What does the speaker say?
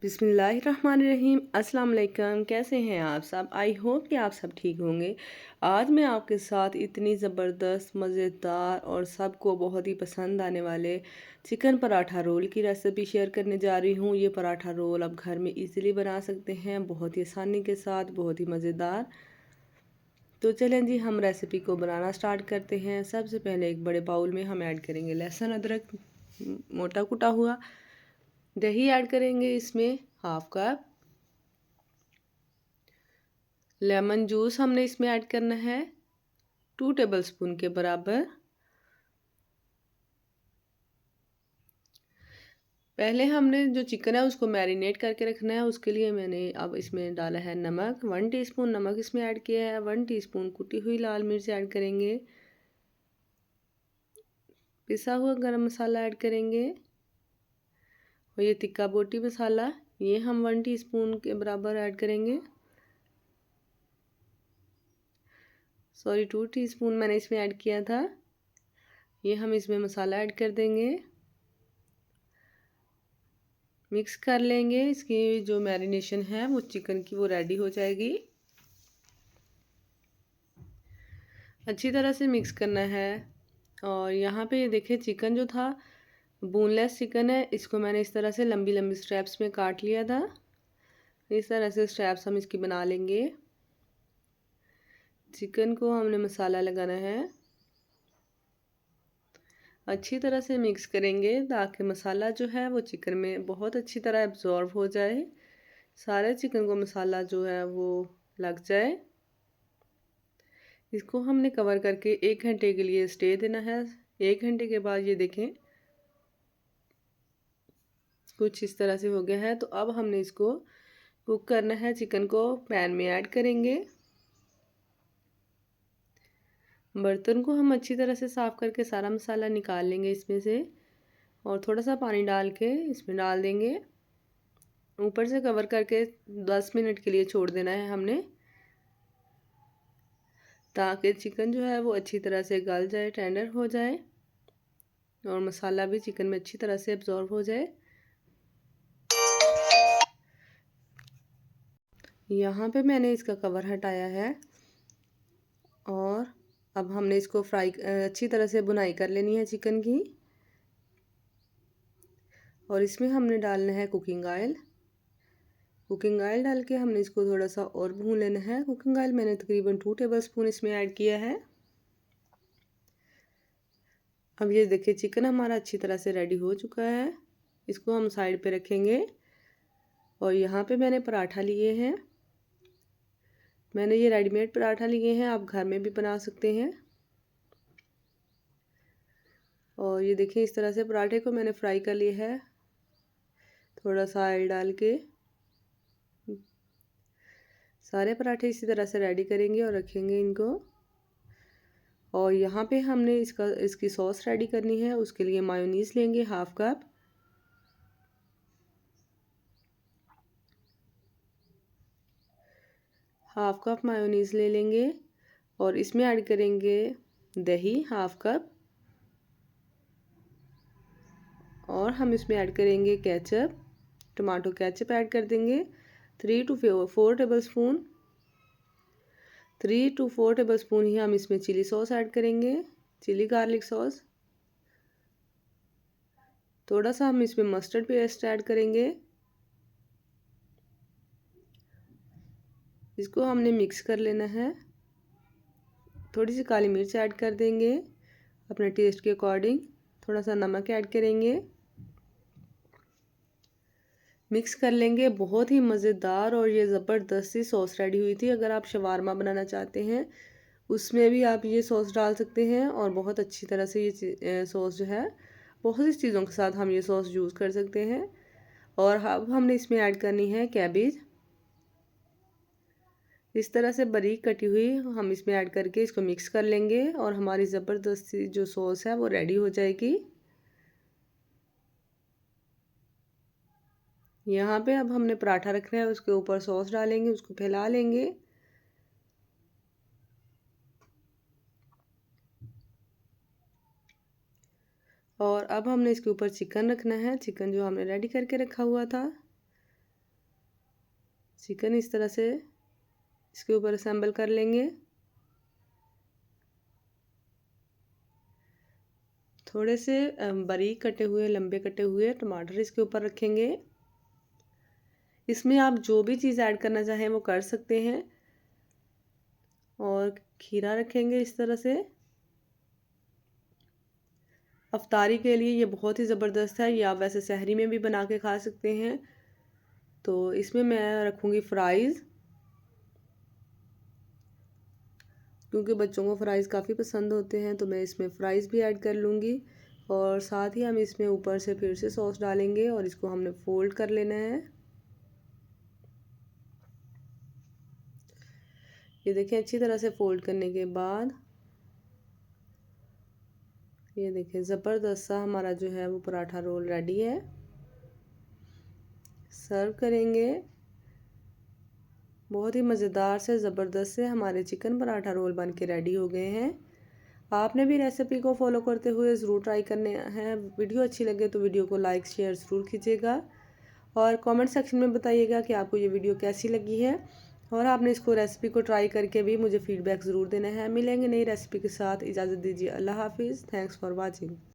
बिस्मिल्लाहिर्रहमानिर्रहीम। अस्सलाम वालेकुम। कैसे हैं आप सब? आई होप कि आप सब ठीक होंगे। आज मैं आपके साथ इतनी ज़बरदस्त, मज़ेदार और सबको बहुत ही पसंद आने वाले चिकन पराठा रोल की रेसिपी शेयर करने जा रही हूँ। ये पराठा रोल आप घर में इजीली बना सकते हैं, बहुत ही आसानी के साथ, बहुत ही मज़ेदार। तो चलें जी, हम रेसिपी को बनाना स्टार्ट करते हैं। सबसे पहले एक बड़े बाउल में हम ऐड करेंगे लहसुन अदरक मोटा कुटा हुआ। दही ऐड करेंगे इसमें हाफ कप। लेमन जूस हमने इसमें ऐड करना है 2 टेबलस्पून के बराबर। पहले हमने जो चिकन है उसको मैरिनेट करके रखना है। उसके लिए मैंने अब इसमें डाला है नमक, 1 टीस्पून नमक इसमें ऐड किया है। 1 टीस्पून कुटी हुई लाल मिर्च ऐड करेंगे। पिसा हुआ गरम मसाला ऐड करेंगे। और ये तिक्का बोटी मसाला, ये हम 1 टीस्पून के बराबर ऐड करेंगे। सॉरी, 2 टीस्पून मैंने इसमें ऐड किया था। ये हम इसमें मसाला ऐड कर देंगे, मिक्स कर लेंगे। इसकी जो मैरिनेशन है वो चिकन की वो रेडी हो जाएगी। अच्छी तरह से मिक्स करना है। और यहाँ पे ये देखिए, चिकन जो था बोनलेस चिकन है, इसको मैंने इस तरह से लंबी लंबी स्ट्रैप्स में काट लिया था। इस तरह से स्ट्रैप्स हम इसकी बना लेंगे। चिकन को हमने मसाला लगाना है, अच्छी तरह से मिक्स करेंगे ताकि मसाला जो है वो चिकन में बहुत अच्छी तरह एब्जॉर्ब हो जाए। सारे चिकन को मसाला जो है वो लग जाए। इसको हमने कवर करके 1 घंटे के लिए स्टे देना है। 1 घंटे के बाद ये देखें कुछ इस तरह से हो गया है। तो अब हमने इसको कुक करना है। चिकन को पैन में ऐड करेंगे। बर्तन को हम अच्छी तरह से साफ़ करके सारा मसाला निकाल लेंगे इसमें से, और थोड़ा सा पानी डाल के इसमें डाल देंगे। ऊपर से कवर करके 10 मिनट के लिए छोड़ देना है हमने, ताकि चिकन जो है वो अच्छी तरह से गल जाए, टेंडर हो जाए, और मसाला भी चिकन में अच्छी तरह से एब्जॉर्ब हो जाए। यहाँ पे मैंने इसका कवर हटाया है, और अब हमने इसको अच्छी तरह से बुनाई कर लेनी है चिकन की। और इसमें हमने डालना है कुकिंग ऑयल। कुकिंग ऑयल डाल के हमने इसको थोड़ा सा और भून लेना है। कुकिंग ऑयल मैंने तकरीबन 2 टेबलस्पून इसमें ऐड किया है। अब ये देखिए, चिकन हमारा अच्छी तरह से रेडी हो चुका है। इसको हम साइड पे रखेंगे। और यहाँ पे मैंने पराठा लिए हैं। मैंने ये रेडीमेड पराठा लिए हैं, आप घर में भी बना सकते हैं। और ये देखिए, इस तरह से पराठे को मैंने फ्राई कर लिया है, थोड़ा सा ऑयल डाल के। सारे पराठे इसी तरह से रेडी करेंगे और रखेंगे इनको। और यहाँ पे हमने इसकी सॉस रेडी करनी है। उसके लिए मायोनीज़ लेंगे half cup. Half cup mayonnaise ले लेंगे, और इसमें ऐड करेंगे दही हाफ कप। और हम इसमें ऐड करेंगे केचप, टमाटो केचप ऐड कर देंगे 3 टू 4 टेबलस्पून। 3 टू 4 टेबलस्पून ही हम इसमें चिली सॉस ऐड करेंगे, चिली गार्लिक सॉस। थोड़ा सा हम इसमें मस्टर्ड पेस्ट ऐड करेंगे। इसको हमने मिक्स कर लेना है। थोड़ी सी काली मिर्च ऐड कर देंगे अपने टेस्ट के अकॉर्डिंग। थोड़ा सा नमक ऐड करेंगे, मिक्स कर लेंगे। बहुत ही मज़ेदार और ये ज़बरदस्त सी सॉस रेडी हुई थी। अगर आप शवारमा बनाना चाहते हैं उसमें भी आप ये सॉस डाल सकते हैं, और बहुत अच्छी तरह से ये सॉस जो है बहुत सी चीज़ों के साथ हम ये सॉस यूज़ कर सकते हैं। और अब हमने इसमें ऐड करनी है कैबेज। इस तरह से बारीक कटी हुई हम इसमें ऐड करके इसको मिक्स कर लेंगे, और हमारी ज़बरदस्त सी जो सॉस है वो रेडी हो जाएगी। यहाँ पे अब हमने पराठा रखना है, उसके ऊपर सॉस डालेंगे, उसको फैला लेंगे। और अब हमने इसके ऊपर चिकन रखना है, चिकन जो हमने रेडी करके रखा हुआ था। चिकन इस तरह से इसके ऊपर असेंबल कर लेंगे। थोड़े से बारीक कटे हुए लंबे कटे हुए टमाटर इसके ऊपर रखेंगे। इसमें आप जो भी चीज़ ऐड करना चाहें वो कर सकते हैं। और खीरा रखेंगे इस तरह से। अफ्तारी के लिए ये बहुत ही ज़बरदस्त है, या वैसे सहरी में भी बना के खा सकते हैं। तो इसमें मैं रखूँगी फ्राइज़, क्योंकि बच्चों को फ़्राइज़ काफ़ी पसंद होते हैं, तो मैं इसमें फ़्राइज़ भी ऐड कर लूँगी। और साथ ही हम इसमें ऊपर से फिर से सॉस डालेंगे और इसको हमने फ़ोल्ड कर लेना है। ये देखिए अच्छी तरह से फ़ोल्ड करने के बाद ये देखिए ज़बरदस्त सा हमारा जो है वो पराठा रोल रेडी है। सर्व करेंगे। बहुत ही मज़ेदार से ज़बरदस्त से हमारे चिकन पराठा रोल बन के रेडी हो गए हैं। आपने भी रेसिपी को फॉलो करते हुए ज़रूर ट्राई करने हैं। वीडियो अच्छी लगे तो वीडियो को लाइक शेयर ज़रूर कीजिएगा और कमेंट सेक्शन में बताइएगा कि आपको ये वीडियो कैसी लगी है। और आपने इसको रेसिपी को ट्राई करके भी मुझे फ़ीडबैक ज़रूर देना है। मिलेंगे नई रेसिपी के साथ। इजाज़त दीजिए। अल्लाह हाफिज़। Thanks for watching.